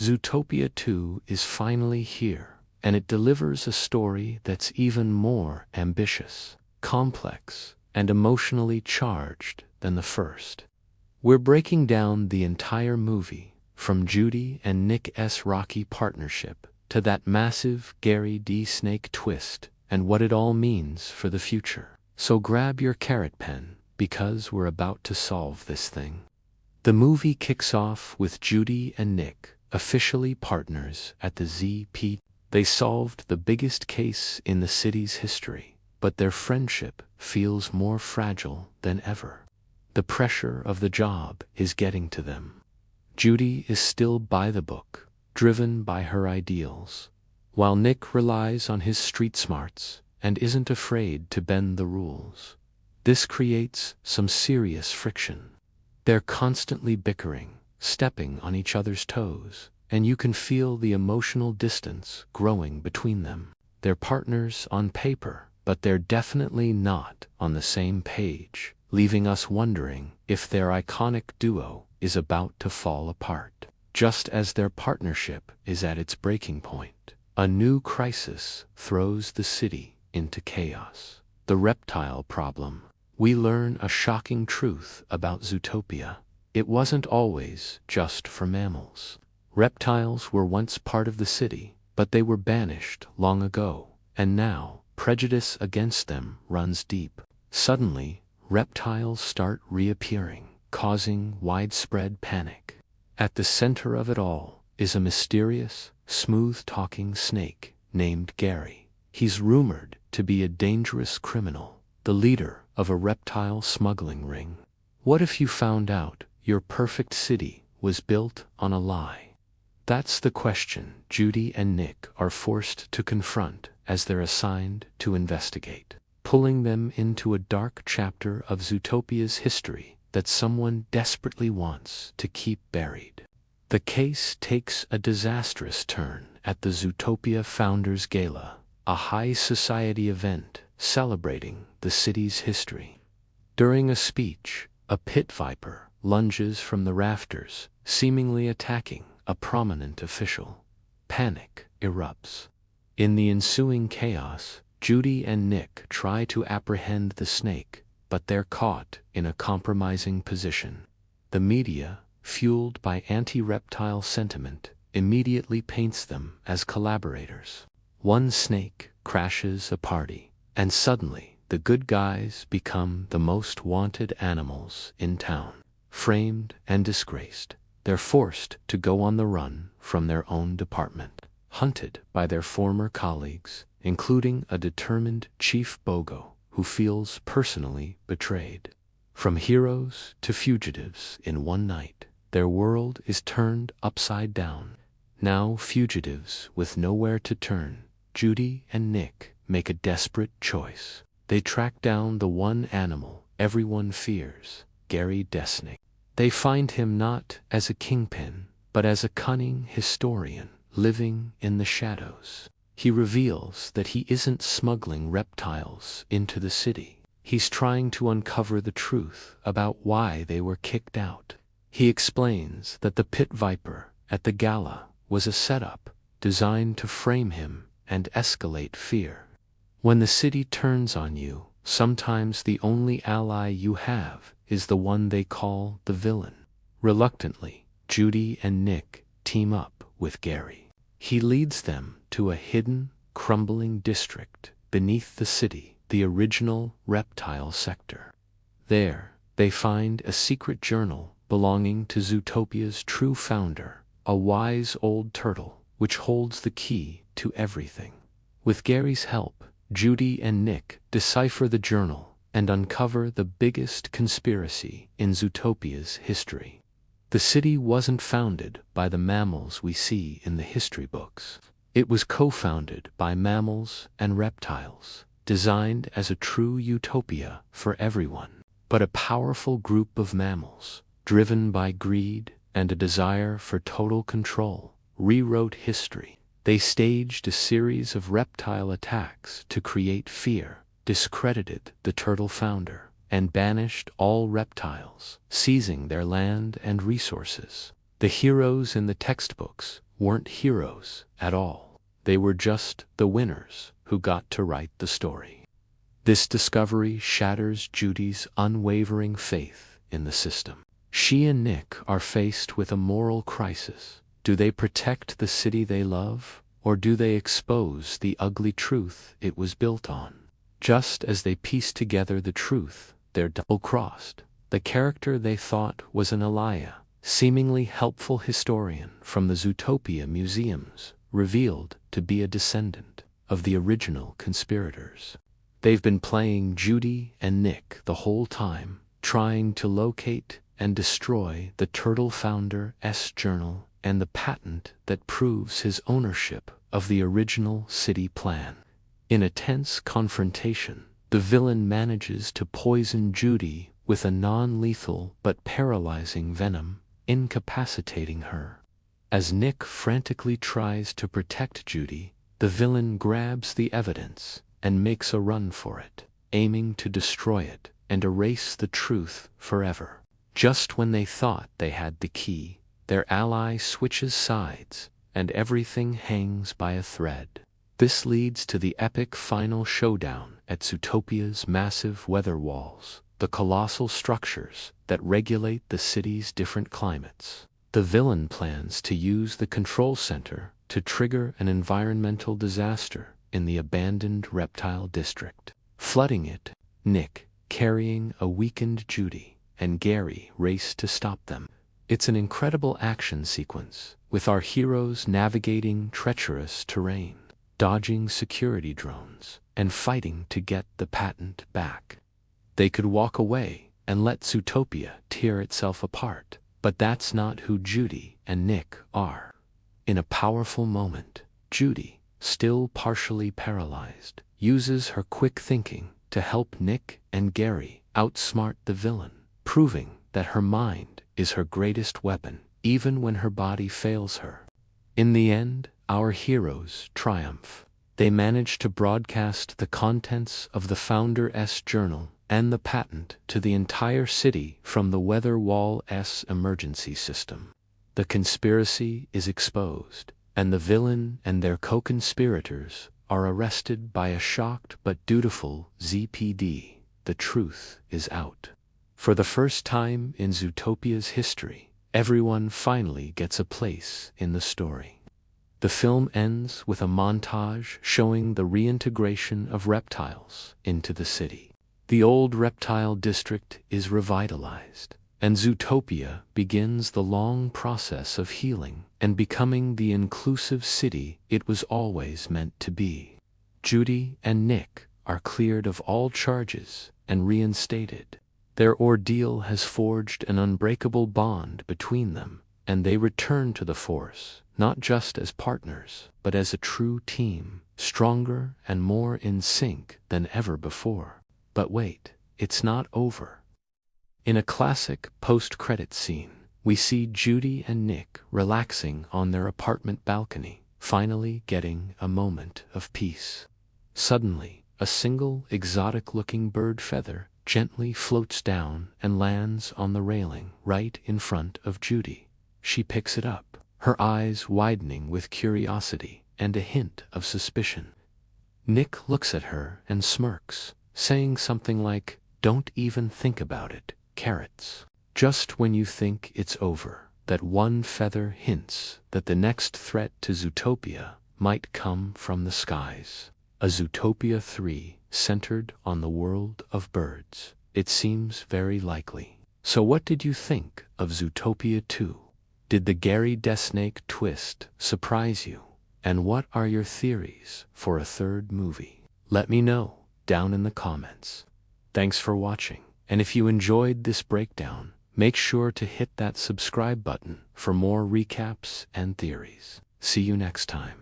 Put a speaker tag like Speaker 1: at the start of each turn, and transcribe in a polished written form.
Speaker 1: Zootopia 2 is finally here, and it delivers a story that's even more ambitious, complex, and emotionally charged than the first. We're breaking down the entire movie, from Judy and Nick's rocky partnership to that massive Gary D. Snake twist and what it all means for the future. So grab your carrot pen, because we're about to solve this thing. The movie kicks off with Judy and Nick, officially partners at the ZP. They solved the biggest case in the city's history, but their friendship feels more fragile than ever. The pressure of the job is getting to them. Judy is still by the book, driven by her ideals, while Nick relies on his street smarts and isn't afraid to bend the rules. This creates some serious friction. They're constantly bickering, stepping on each other's toes, and you can feel the emotional distance growing between them. They're partners on paper, but they're definitely not on the same page, leaving us wondering if their iconic duo is about to fall apart. Just as their partnership is at its breaking point, a new crisis throws the city into chaos. The reptile problem. We learn a shocking truth about Zootopia. It wasn't always just for mammals. Reptiles were once part of the city, but they were banished long ago, and now prejudice against them runs deep. Suddenly, reptiles start reappearing, causing widespread panic. At the center of it all is a mysterious, smooth-talking snake named Gary. He's rumored to be a dangerous criminal, the leader of a reptile smuggling ring. What if you found out your perfect city was built on a lie? That's the question Judy and Nick are forced to confront as they're assigned to investigate, pulling them into a dark chapter of Zootopia's history that someone desperately wants to keep buried. The case takes a disastrous turn at the Zootopia Founders Gala, a high society event celebrating the city's history. During a speech, a pit viper lunges from the rafters, seemingly attacking a prominent official. Panic erupts. In the ensuing chaos, Judy and Nick try to apprehend the snake, but they're caught in a compromising position. The media, fueled by anti-reptile sentiment, immediately paints them as collaborators. One snake crashes a party, and suddenly the good guys become the most wanted animals in town. Framed and disgraced, they're forced to go on the run from their own department, hunted by their former colleagues, including a determined Chief Bogo who feels personally betrayed. From heroes to fugitives in one night, their world is turned upside down. Now fugitives with nowhere to turn, Judy and Nick make a desperate choice. They track down the one animal everyone fears, Gary Desnick. They find him not as a kingpin, but as a cunning historian living in the shadows. He reveals that he isn't smuggling reptiles into the city. He's trying to uncover the truth about why they were kicked out. He explains that the pit viper at the gala was a setup designed to frame him and escalate fear. When the city turns on you, sometimes the only ally you have is the one they call the villain. Reluctantly, Judy and Nick team up with Gary. He leads them to a hidden, crumbling district beneath the city, the original reptile sector. There, they find a secret journal belonging to Zootopia's true founder, a wise old turtle, which holds the key to everything. With Gary's help, Judy and Nick decipher the journal and uncover the biggest conspiracy in Zootopia's history. The city wasn't founded by the mammals we see in the history books. It was co-founded by mammals and reptiles, designed as a true utopia for everyone. But a powerful group of mammals, driven by greed and a desire for total control, rewrote history. They staged a series of reptile attacks to create fear, discredited the turtle founder, and banished all reptiles, seizing their land and resources. The heroes in the textbooks weren't heroes at all. They were just the winners who got to write the story. This discovery shatters Judy's unwavering faith in the system. She and Nick are faced with a moral crisis. Do they protect the city they love, or do they expose the ugly truth it was built on? Just as they piece together the truth, they're double-crossed. The character they thought was an Elia, seemingly helpful historian from the Zootopia museums, revealed to be a descendant of the original conspirators. They've been playing Judy and Nick the whole time, trying to locate and destroy the turtle founder's journal and the patent that proves his ownership of the original city plan. In a tense confrontation, the villain manages to poison Judy with a non-lethal but paralyzing venom, incapacitating her. As Nick frantically tries to protect Judy, the villain grabs the evidence and makes a run for it, aiming to destroy it and erase the truth forever. Just when they thought they had the key, their ally switches sides, and everything hangs by a thread. This leads to the epic final showdown at Zootopia's massive weather walls, the colossal structures that regulate the city's different climates. The villain plans to use the control center to trigger an environmental disaster in the abandoned reptile district, flooding it. Nick, carrying a weakened Judy, and Gary race to stop them. It's an incredible action sequence, with our heroes navigating treacherous terrain, dodging security drones, and fighting to get the patent back. They could walk away and let Zootopia tear itself apart, but that's not who Judy and Nick are. In a powerful moment, Judy, still partially paralyzed, uses her quick thinking to help Nick and Gary outsmart the villain, proving that her mind is her greatest weapon, even when her body fails her. In the end, our heroes triumph. They manage to broadcast the contents of the founder's journal and the patent to the entire city from the weather wall's emergency system. The conspiracy is exposed, and the villain and their co-conspirators are arrested by a shocked but dutiful ZPD. The truth is out. For the first time in Zootopia's history, everyone finally gets a place in the story. The film ends with a montage showing the reintegration of reptiles into the city. The old reptile district is revitalized, and Zootopia begins the long process of healing and becoming the inclusive city it was always meant to be. Judy and Nick are cleared of all charges and reinstated. Their ordeal has forged an unbreakable bond between them, and they return to the force, not just as partners, but as a true team, stronger and more in sync than ever before. But wait, it's not over. In a classic post-credit scene, we see Judy and Nick relaxing on their apartment balcony, finally getting a moment of peace. Suddenly, a single exotic-looking bird feather gently floats down and lands on the railing right in front of Judy. She picks it up, her eyes widening with curiosity and a hint of suspicion. Nick looks at her and smirks, saying something like, "Don't even think about it, carrots." Just when you think it's over, that one feather hints that the next threat to Zootopia might come from the skies. A Zootopia 3 centered on the world of birds. It seems very likely. So what did you think of Zootopia 2? Did the Gary Desnake twist surprise you? And what are your theories for a third movie? Let me know down in the comments. Thanks for watching, and if you enjoyed this breakdown, make sure to hit that subscribe button for more recaps and theories. See you next time.